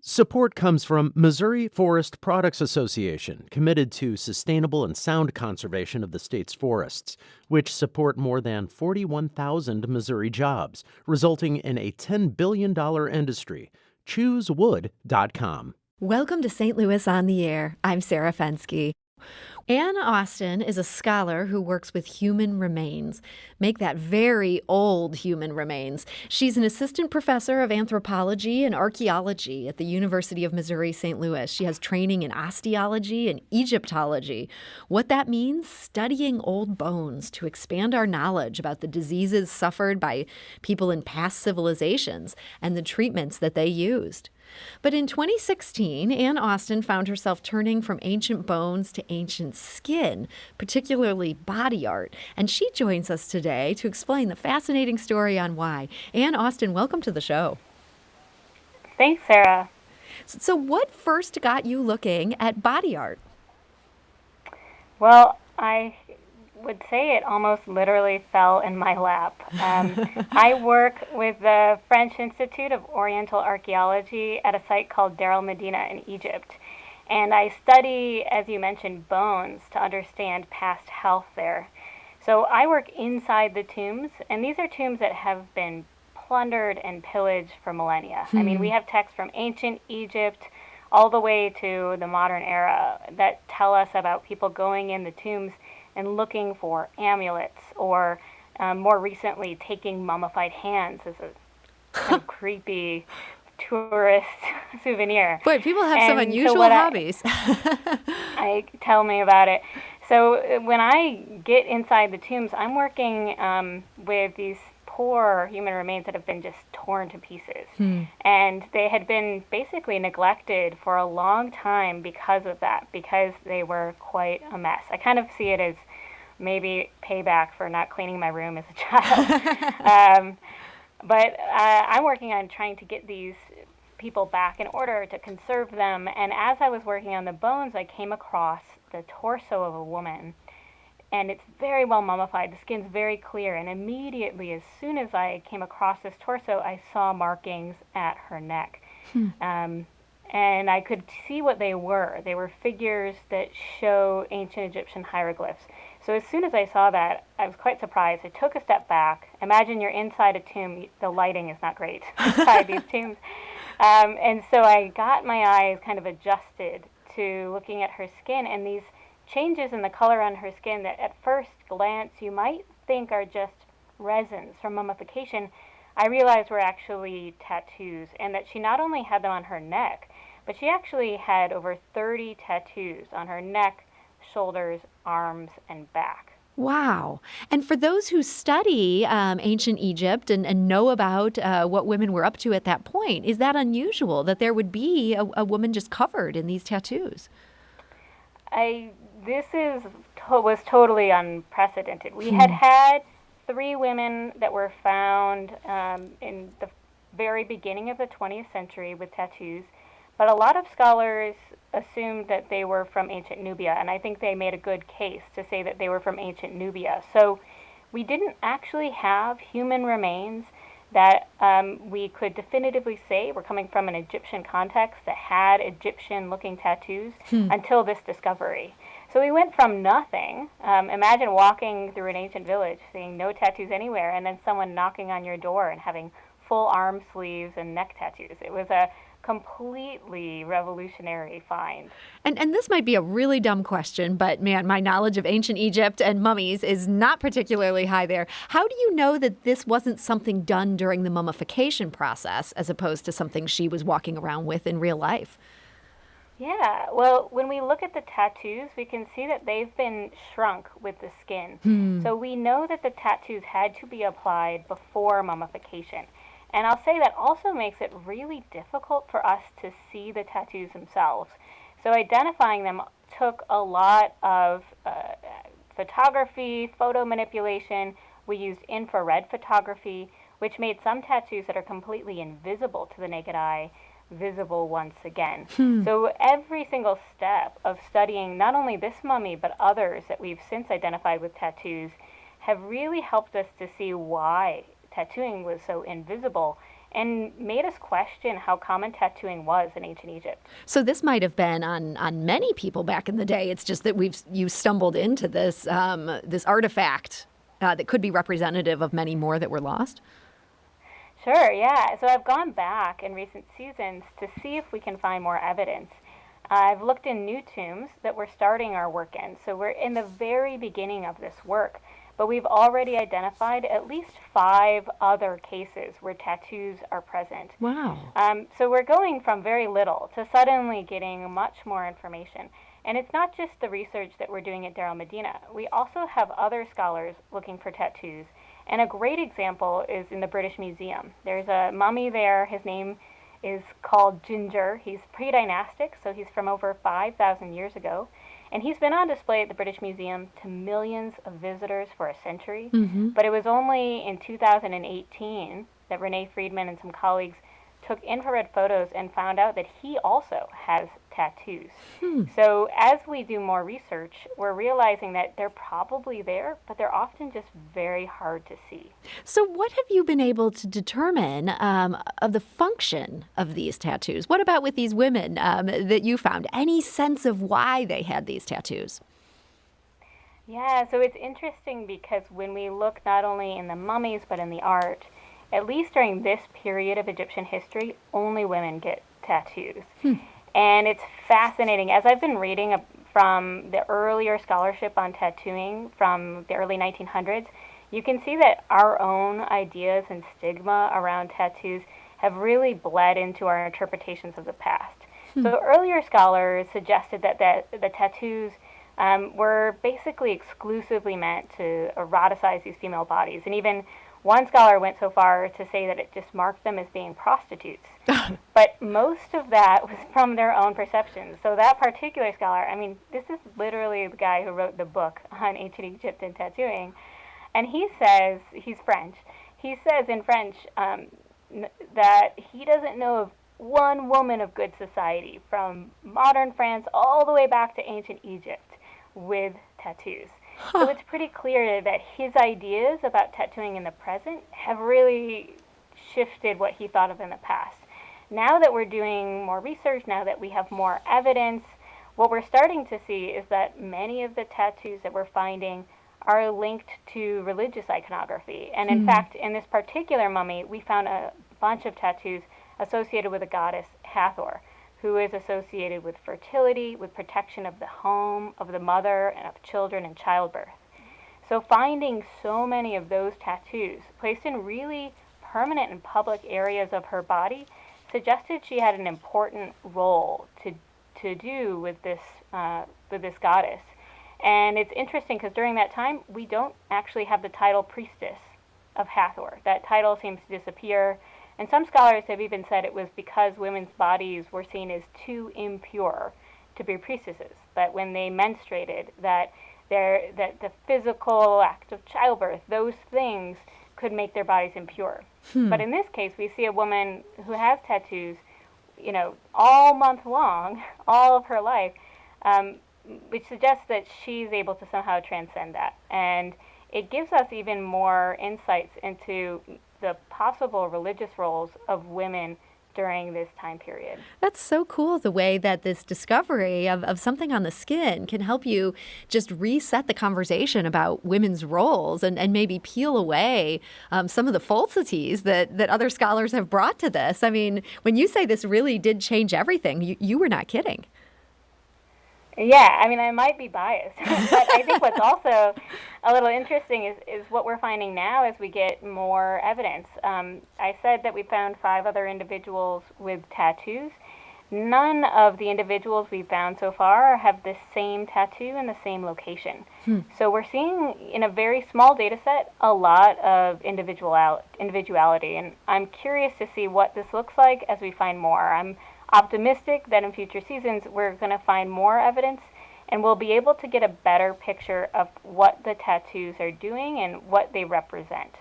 Support comes from Missouri Forest Products Association, committed to sustainable and sound conservation of the state's forests, which support more than 41,000 Missouri jobs, resulting in a $10 billion industry. ChooseWood.com. Welcome to St. Louis on the Air. I'm Sarah Fensky. Ann Austin is a scholar who works with human remains. Make that very old human remains. She's an assistant professor of anthropology and archaeology at the University of Missouri, St. Louis. She has training in osteology and Egyptology. What that means? Studying old bones to expand our knowledge about the diseases suffered by people in past civilizations and the treatments that they used. But in 2016, Ann Austin found herself turning from ancient bones to ancient skin, particularly body art. And she joins us today to explain the fascinating story on why. Ann Austin, welcome to the show. Thanks, Sarah. So what first got you looking at body art? Well, I would say it almost literally fell in my lap. I work with the French Institute of Oriental Archaeology at a site called Deir el-Medina in Egypt. And I study, as you mentioned, bones to understand past health there. So I work inside the tombs, and these are tombs that have been plundered and pillaged for millennia. I mean, we have texts from ancient Egypt all the way to the modern era that tell us about people going in the tombs and looking for amulets, or more recently, taking mummified hands as a kind of creepy tourist souvenir. Boy, people have some unusual hobbies. Tell me about it. So when I get inside the tombs, I'm working with these poor human remains that have been just torn to pieces. And they had been basically neglected for a long time because of that, because they were quite a mess. I kind of see it as maybe payback for not cleaning my room as a child. But I'm working on trying to get these people back in order to conserve them. And as I was working on the bones, I came across the torso of a woman. And it's very well mummified. The skin's very clear. And immediately, as soon as I came across this torso, I saw markings at her neck. And I could see what they were. They were figures that show ancient Egyptian hieroglyphs. So as soon as I saw that, I was quite surprised. I took a step back. Imagine you're inside a tomb. The lighting is not great inside these tombs. And so I got my eyes kind of adjusted to looking at her skin, and these changes in the color on her skin that at first glance you might think are just resins from mummification, I realized were actually tattoos, and that she not only had them on her neck, but she actually had over 30 tattoos on her neck, shoulders, arms, and back. Wow. And for those who study ancient Egypt and know about what women were up to at that point, is that unusual that there would be a woman just covered in these tattoos? This was totally unprecedented. We had 3 women that were found in the very beginning of the 20th century with tattoos, but a lot of scholars assumed that they were from ancient Nubia, and I think they made a good case to say that they were from ancient Nubia. So we didn't actually have human remains that we could definitively say were coming from an Egyptian context that had Egyptian-looking tattoos until this discovery. So we went from nothing. Imagine walking through an ancient village, seeing no tattoos anywhere, and then someone knocking on your door and having full arm sleeves and neck tattoos. It was a completely revolutionary find. And this might be a really dumb question, but man, my knowledge of ancient Egypt and mummies is not particularly high there. How do you know that this wasn't something done during the mummification process as opposed to something she was walking around with in real life? Yeah, well, when we look at the tattoos, we can see that they've been shrunk with the skin. So we know that the tattoos had to be applied before mummification. And I'll say that also makes it really difficult for us to see the tattoos themselves. So identifying them took a lot of photography, photo manipulation. We used infrared photography, which made some tattoos that are completely invisible to the naked eye visible once again. So every single step of studying not only this mummy, but others that we've since identified with tattoos have really helped us to see why tattooing was so invisible and made us question how common tattooing was in ancient Egypt. So this might have been on many people back in the day. It's just that you stumbled into this this artifact that could be representative of many more that were lost. Sure, yeah. So I've gone back in recent seasons to see if we can find more evidence. I've looked in new tombs that we're starting our work in. So we're in the very beginning of this work, but we've already identified at least 5 other cases where tattoos are present. Wow. So we're going from very little to suddenly getting much more information. And it's not just the research that we're doing at Darul Medina. We also have other scholars looking for tattoos. And a great example is in the British Museum. There's a mummy there. His name is called Ginger. He's pre-dynastic, so he's from over 5,000 years ago. And he's been on display at the British Museum to millions of visitors for a century. Mm-hmm. But it was only in 2018 that Renee Friedman and some colleagues took infrared photos and found out that he also has tattoos. So as we do more research, we're realizing that they're probably there, but they're often just very hard to see. So what have you been able to determine of the function of these tattoos? What about with these women that you found? Any sense of why they had these tattoos? Yeah, so it's interesting because when we look not only in the mummies but in the art, at least during this period of Egyptian history, only women get tattoos. And it's fascinating. As I've been reading from the earlier scholarship on tattooing from the early 1900s, you can see that our own ideas and stigma around tattoos have really bled into our interpretations of the past. So earlier scholars suggested that the tattoos were basically exclusively meant to eroticize these female bodies. And even one scholar went so far to say that it just marked them as being prostitutes. But most of that was from their own perceptions. So that particular scholar, I mean, this is literally the guy who wrote the book on ancient Egypt and tattooing. And he says, he's French, he says in French that he doesn't know of one woman of good society from modern France all the way back to ancient Egypt with tattoos. So it's pretty clear that his ideas about tattooing in the present have really shifted what he thought of in the past. Now that we're doing more research, now that we have more evidence, what we're starting to see is that many of the tattoos that we're finding are linked to religious iconography. And in fact, in this particular mummy, we found a bunch of tattoos associated with the goddess Hathor, who is associated with fertility, with protection of the home, of the mother, and of children in childbirth. So finding so many of those tattoos placed in really permanent and public areas of her body suggested she had an important role to do with this goddess. And it's interesting because during that time, we don't actually have the title priestess of Hathor. That title seems to disappear. And some scholars have even said it was because women's bodies were seen as too impure to be priestesses, that when they menstruated, that the physical act of childbirth, those things could make their bodies impure. But in this case, we see a woman who has tattoos, all month long, all of her life, which suggests that she's able to somehow transcend that. And it gives us even more insights into the possible religious roles of women during this time period. That's so cool, the way that this discovery of something on the skin can help you just reset the conversation about women's roles and maybe peel away some of the falsities that other scholars have brought to this. I mean, when you say this really did change everything, you were not kidding. Yeah, I mean, I might be biased, but I think what's also a little interesting is what we're finding now as we get more evidence. I said that we found 5 other individuals with tattoos. None of the individuals we've found so far have the same tattoo in the same location. So we're seeing, in a very small data set, a lot of individuality, and I'm curious to see what this looks like as we find more. I'm optimistic that in future seasons we're going to find more evidence and we'll be able to get a better picture of what the tattoos are doing and what they represent.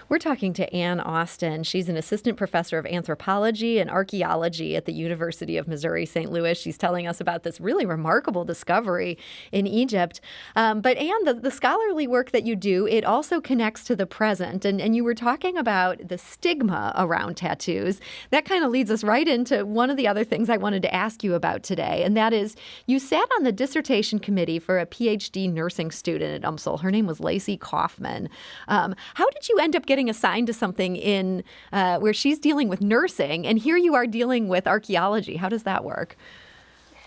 We're talking to Ann Austin. She's an assistant professor of anthropology and archaeology at the University of Missouri, St. Louis. She's telling us about this really remarkable discovery in Egypt. But Ann, the scholarly work that you do, it also connects to the present. And you were talking about the stigma around tattoos. That kind of leads us right into one of the other things I wanted to ask you about today, and that is you sat on the dissertation committee for a PhD nursing student at UMSL. Her name was Lacee Kaufmann. How did you end up getting assigned to something in where she's dealing with nursing, and here you are dealing with archaeology? How does that work?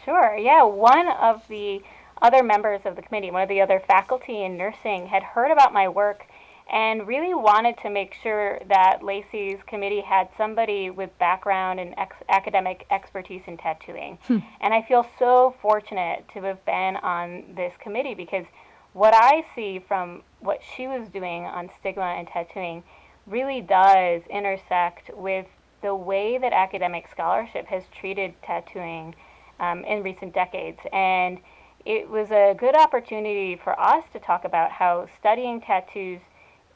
Sure. Yeah. One of the other members of the committee, one of the other faculty in nursing, had heard about my work and really wanted to make sure that Lacee's committee had somebody with background and academic expertise in tattooing. And I feel so fortunate to have been on this committee because what I see from what she was doing on stigma and tattooing really does intersect with the way that academic scholarship has treated tattooing in recent decades. And it was a good opportunity for us to talk about how studying tattoos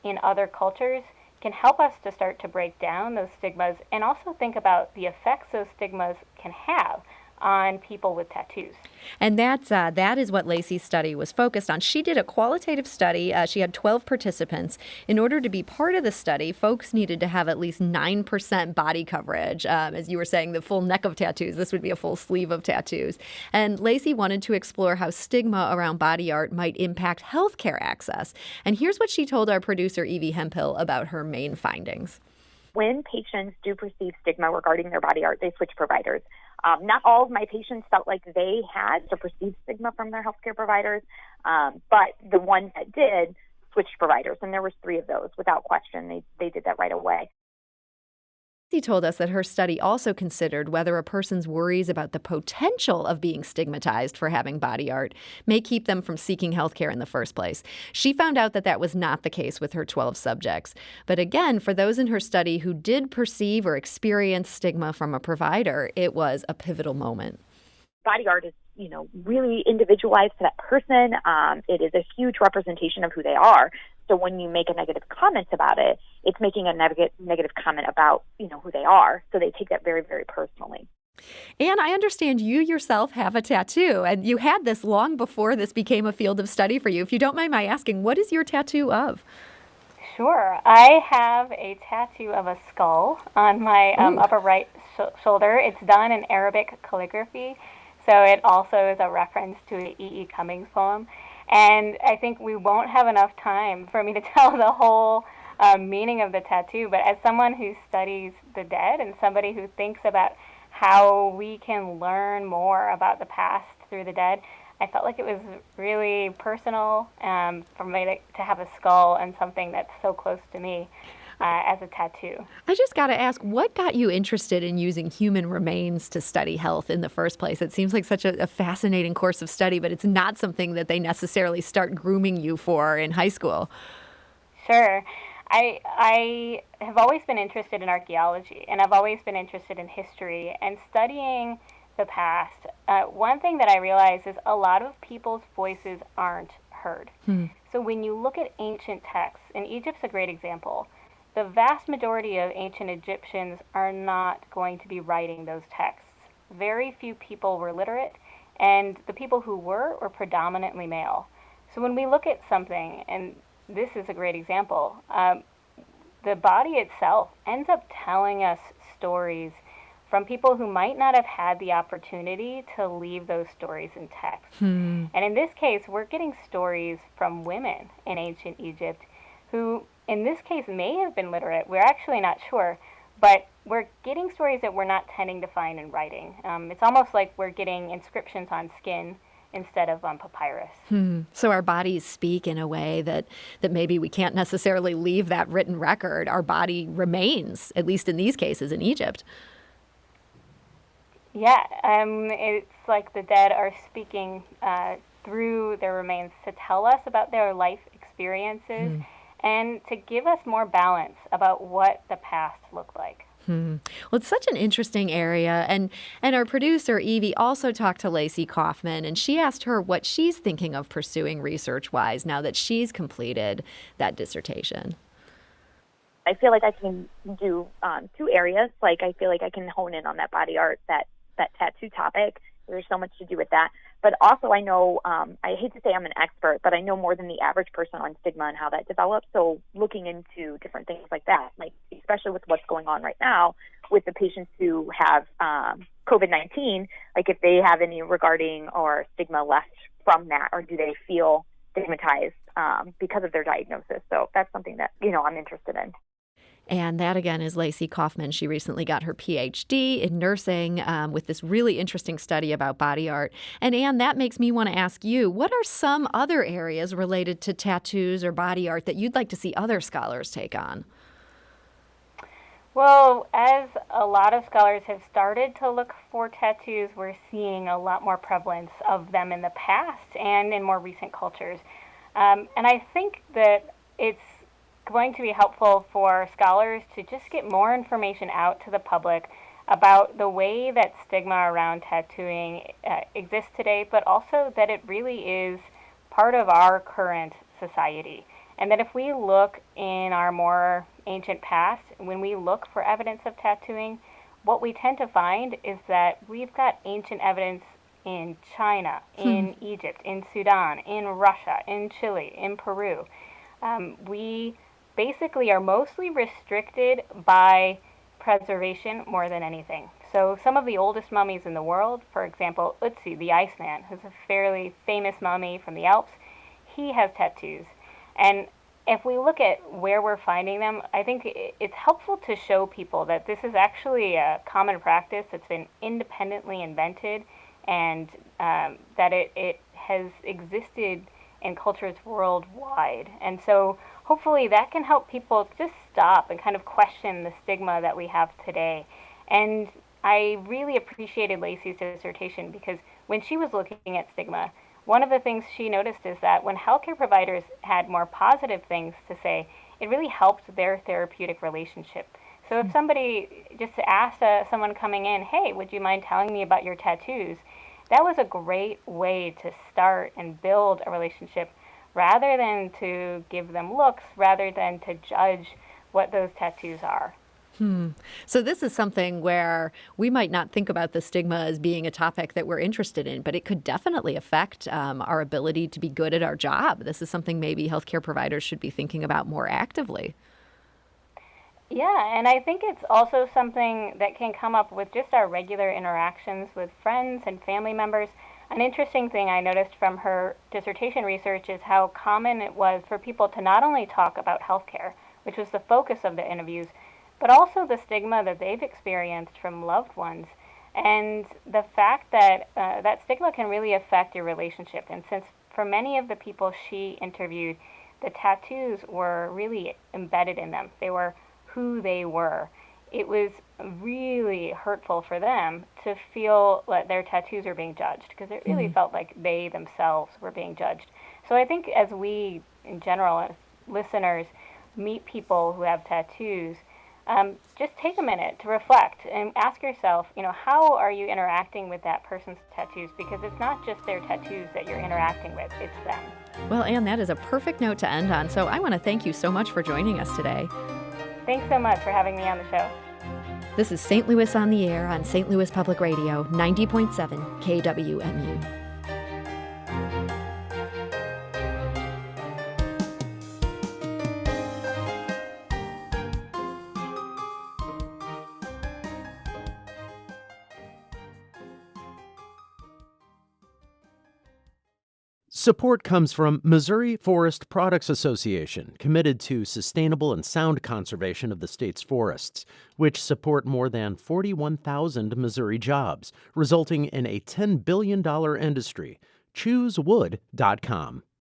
in other cultures can help us to start to break down those stigmas and also think about the effects those stigmas can have on people with tattoos. And that is what Lacee's study was focused on. She did a qualitative study. She had 12 participants. In order to be part of the study, folks needed to have at least 9% body coverage. As you were saying, the full neck of tattoos. This would be a full sleeve of tattoos. And Lacee wanted to explore how stigma around body art might impact healthcare access. And here's what she told our producer, Evie Hemphill, about her main findings. When patients do perceive stigma regarding their body art, they switch providers. Not all of my patients felt like they had to perceive stigma from their healthcare providers, but the ones that did switched providers, and there was 3 of those without question. They did that right away. She told us that her study also considered whether a person's worries about the potential of being stigmatized for having body art may keep them from seeking health care in the first place. She found out that that was not the case with her 12 subjects. But again, for those in her study who did perceive or experience stigma from a provider, it was a pivotal moment. Body art is, really individualized to that person. It is a huge representation of who they are. So when you make a negative comment about it, it's making a negative comment about, who they are. So they take that very, very personally. And I understand you yourself have a tattoo, and you had this long before this became a field of study for you. If you don't mind my asking, what is your tattoo of? Sure. I have a tattoo of a skull on my upper right shoulder. It's done in Arabic calligraphy, so it also is a reference to an E.E. Cummings poem. And I think we won't have enough time for me to tell the whole meaning of the tattoo, but as someone who studies the dead and somebody who thinks about how we can learn more about the past through the dead, I felt like it was really personal for me to have a skull and something that's so close to me as a tattoo. I just got to ask, what got you interested in using human remains to study health in the first place? It seems like such a fascinating course of study, but it's not something that they necessarily start grooming you for in high school. Sure. I have always been interested in archaeology, and I've always been interested in history and studying the past. One thing that I realize is a lot of people's voices aren't heard. So when you look at ancient texts, and Egypt's a great example, the vast majority of ancient Egyptians are not going to be writing those texts. Very few people were literate, and the people who were predominantly male. So when we look at something, and this is a great example, the body itself ends up telling us stories from people who might not have had the opportunity to leave those stories in text. And in this case, we're getting stories from women in ancient Egypt who, in this case, may have been literate. We're actually not sure, but we're getting stories that we're not tending to find in writing. It's almost like we're getting inscriptions on skin instead of on papyrus. So our bodies speak in a way that maybe we can't necessarily leave that written record. Our body remains, at least in these cases, in Egypt. Yeah, it's like the dead are speaking through their remains to tell us about their life experiences and to give us more balance about what the past looked like. Well, it's such an interesting area. And our producer, Evie, also talked to Lacee Kaufmann, and she asked her what she's thinking of pursuing research-wise now that she's completed that dissertation. I feel like I can do two areas. Like I feel like I can hone in on that body art, that tattoo topic. There's so much to do with that. But also I know, I hate to say I'm an expert, but I know more than the average person on stigma and how that develops. So looking into different things like that, like especially with what's going on right now with the patients who have COVID-19, like if they have any regarding or stigma left from that, or do they feel stigmatized because of their diagnosis. So that's something that, I'm interested in. And that, again, is Lacee Kaufmann. She recently got her PhD in nursing with this really interesting study about body art. And, Anne, that makes me want to ask you, what are some other areas related to tattoos or body art that you'd like to see other scholars take on? Well, as a lot of scholars have started to look for tattoos, we're seeing a lot more prevalence of them in the past and in more recent cultures. And I think that it's going to be helpful for scholars to just get more information out to the public about the way that stigma around tattooing exists today, but also that it really is part of our current society. And that if we look in our more ancient past, when we look for evidence of tattooing, what we tend to find is that we've got ancient evidence in China, in Egypt, in Sudan, in Russia, in Chile, in Peru. We basically are mostly restricted by preservation more than anything. So some of the oldest mummies in the world, for example, Ötzi, the Iceman, who's a fairly famous mummy from the Alps, he has tattoos. And if we look at where we're finding them, I think it's helpful to show people that this is actually a common practice that's been independently invented, and that it has existed in cultures worldwide. And so hopefully that can help people just stop and kind of question the stigma that we have today. And I really appreciated Lacee's dissertation because when she was looking at stigma, one of the things she noticed is that when healthcare providers had more positive things to say, it really helped their therapeutic relationship. So if somebody just asked someone coming in, hey, would you mind telling me about your tattoos? That was a great way to start and build a relationship rather than to give them looks, rather than to judge what those tattoos are. So this is something where we might not think about the stigma as being a topic that we're interested in, but it could definitely affect our ability to be good at our job. This is something maybe healthcare providers should be thinking about more actively. Yeah, and I think it's also something that can come up with just our regular interactions with friends and family members. An interesting thing I noticed from her dissertation research is how common it was for people to not only talk about healthcare, which was the focus of the interviews, but also the stigma that they've experienced from loved ones. And the fact that that stigma can really affect your relationship. And since for many of the people she interviewed, the tattoos were really embedded in them. They were who they were. It was really hurtful for them to feel that their tattoos are being judged, because it really felt like they themselves were being judged. So I think as we, in general, as listeners, meet people who have tattoos, just take a minute to reflect and ask yourself, how are you interacting with that person's tattoos? Because it's not just their tattoos that you're interacting with, it's them. Well, Anne, that is a perfect note to end on. So I want to thank you so much for joining us today. Thanks so much for having me on the show. This is St. Louis on the Air on St. Louis Public Radio, 90.7 KWMU. Support comes from Missouri Forest Products Association, committed to sustainable and sound conservation of the state's forests, which support more than 41,000 Missouri jobs, resulting in a $10 billion industry. ChooseWood.com.